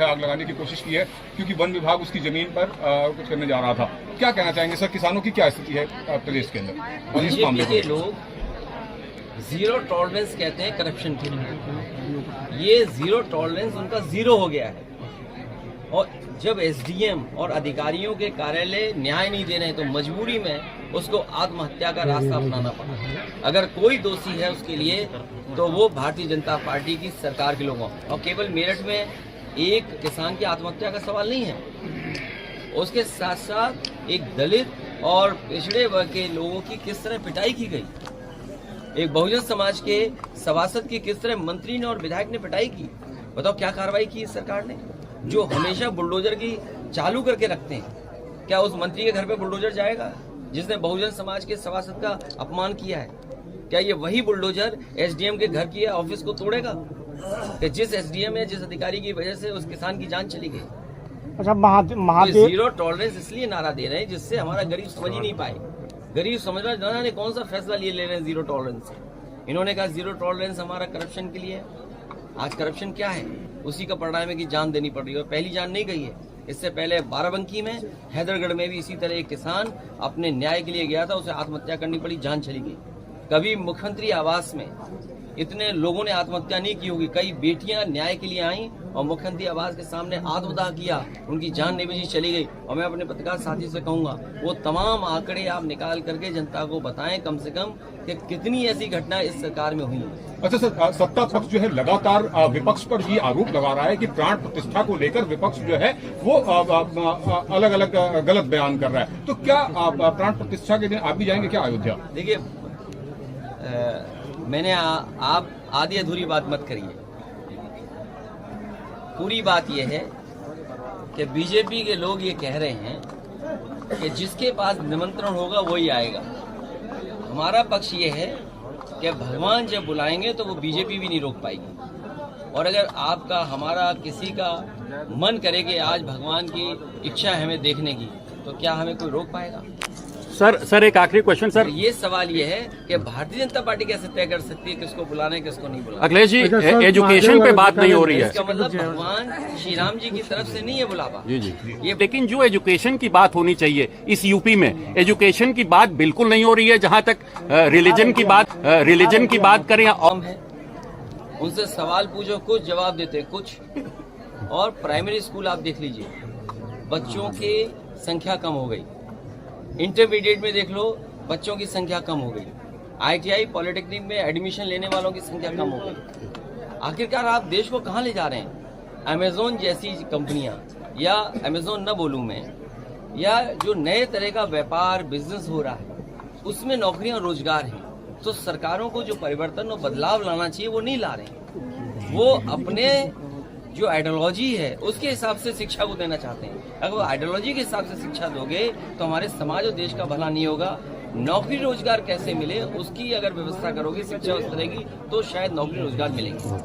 आग लगाने की कोशिश की है क्योंकि वन विभाग उसकी जमीन पर कुछ करने जा रहा था। क्या कहना चाहेंगे सर, किसानों की क्या स्थिति है प्रदेश के अंदर और इस मामले के लोग जीरो टॉलरेंस कहते हैं करप्शन के लिए। ये जीरो टॉलरेंस उनका जीरो हो गया है और जब एसडीएम और अधिकारियों के कार्यालय न्याय नहीं दे रहे हैं तो मजबूरी में उसको आत्महत्या का रास्ता अपनाना पड़ा। अगर कोई दोषी है उसके लिए तो वो भारतीय जनता पार्टी की सरकार के लोगों, और केवल मेरठ में एक किसान की आत्महत्या का सवाल नहीं है, उसके साथ साथ एक दलित और पिछड़े वर्ग के लोगों की किस तरह पिटाई की गई, एक बहुजन समाज के सभासद की किस तरह मंत्री ने और विधायक ने पिटाई की। बताओ क्या कार्रवाई की इस सरकार ने, जो हमेशा बुलडोजर की चालू करके रखते हैं। क्या उस मंत्री के घर पे बुलडोजर जाएगा जिसने बहुजन समाज के सभासद का अपमान किया है? क्या ये वही बुलडोजर एसडीएम के घर की ऑफिस को तोड़ेगा कि जिस एसडीएम या जिस अधिकारी की वजह से उस किसान की जान चली गई? अच्छा, महादेव जीरो टॉलरेंस इसलिए नारा दे रहे हैं जिससे हमारा गरीब समझ ही नहीं पाए। गरीब समझना जाना ने कौन सा फैसला ले रहे हैं जीरो टॉलरेंस से। इन्होंने कहा जीरो टॉलरेंस हमारा करप्शन के लिए। आज करप्शन क्या है, उसी का परिणाम है कि जान देनी पड़ रही है। पहली जान नहीं गई है, इससे पहले बाराबंकी में, हैदरगढ़ में भी इसी तरह एक किसान अपने न्याय के लिए गया था, उसे आत्महत्या करनी पड़ी, जान चली गई। कभी मुख्यमंत्री आवास में इतने लोगों ने आत्महत्या नहीं की होगी। कई बेटियां न्याय के लिए आई और मुख्यमंत्री आवास के सामने आत्मदाह किया, उनकी जान नहीं बची, चली गई। और मैं अपने पत्रकार साथी से कहूंगा वो तमाम आंकड़े आप निकाल करके जनता को बताएं कम से कम कि कितनी ऐसी घटना इस सरकार में हुई है। अच्छा सर, सत्ता पक्ष जो है लगातार विपक्ष पर ये आरोप लगा रहा है कि प्राण प्रतिष्ठा को लेकर विपक्ष जो है वो अलग अलग गलत बयान कर रहा है। तो क्या प्राण प्रतिष्ठा के दिन आप भी जाएंगे क्या अयोध्या? देखिए, मैंने आप आधी अधूरी बात मत करिए। पूरी बात यह है कि बीजेपी के लोग ये कह रहे हैं कि जिसके पास निमंत्रण होगा वही आएगा। हमारा पक्ष ये है कि भगवान जब बुलाएंगे तो वो बीजेपी भी नहीं रोक पाएगी। और अगर आपका हमारा किसी का मन करे कि आज भगवान की इच्छा है हमें देखने की, तो क्या हमें कोई रोक पाएगा? सर एक आखिरी क्वेश्चन सर। ये सवाल ये है कि भारतीय जनता पार्टी कैसे तय कर सकती है किसको बुलाना है किसको नहीं बुलाना। अखिलेश जी, एजुकेशन पे बात नहीं हो रही है। इसका मतलब भगवान श्री राम जी की तरफ से नहीं है बुलावा। जी। ये लेकिन जो एजुकेशन की बात होनी चाहिए इस यूपी में, एजुकेशन की बात बिल्कुल नहीं हो रही है। जहां तक रिलीजन की बात करें, है उनसे सवाल पूछो, कुछ जवाब देते कुछ। और प्राइमरी स्कूल आप देख लीजिए, बच्चों की संख्या कम हो गई। इंटरमीडिएट में देख लो, बच्चों की संख्या कम हो गई। आईटीआई पॉलिटेक्निक में एडमिशन लेने वालों की संख्या कम हो गई। आखिरकार आप देश को कहां ले जा रहे हैं? अमेजोन जैसी कंपनियां, या अमेजोन न बोलूं मैं, या जो नए तरह का व्यापार बिजनेस हो रहा है उसमें नौकरियां रोजगार हैं। तो सरकारों को जो परिवर्तन और बदलाव लाना चाहिए वो नहीं ला रहे। वो अपने जो आइडियोलॉजी है उसके हिसाब से शिक्षा को देना चाहते हैं। अगर वो आइडियोलॉजी के हिसाब से शिक्षा दोगे तो हमारे समाज और देश का भला नहीं होगा। नौकरी रोजगार कैसे मिले उसकी अगर व्यवस्था करोगे, शिक्षा उस तरह की, तो शायद नौकरी रोजगार मिलेगी।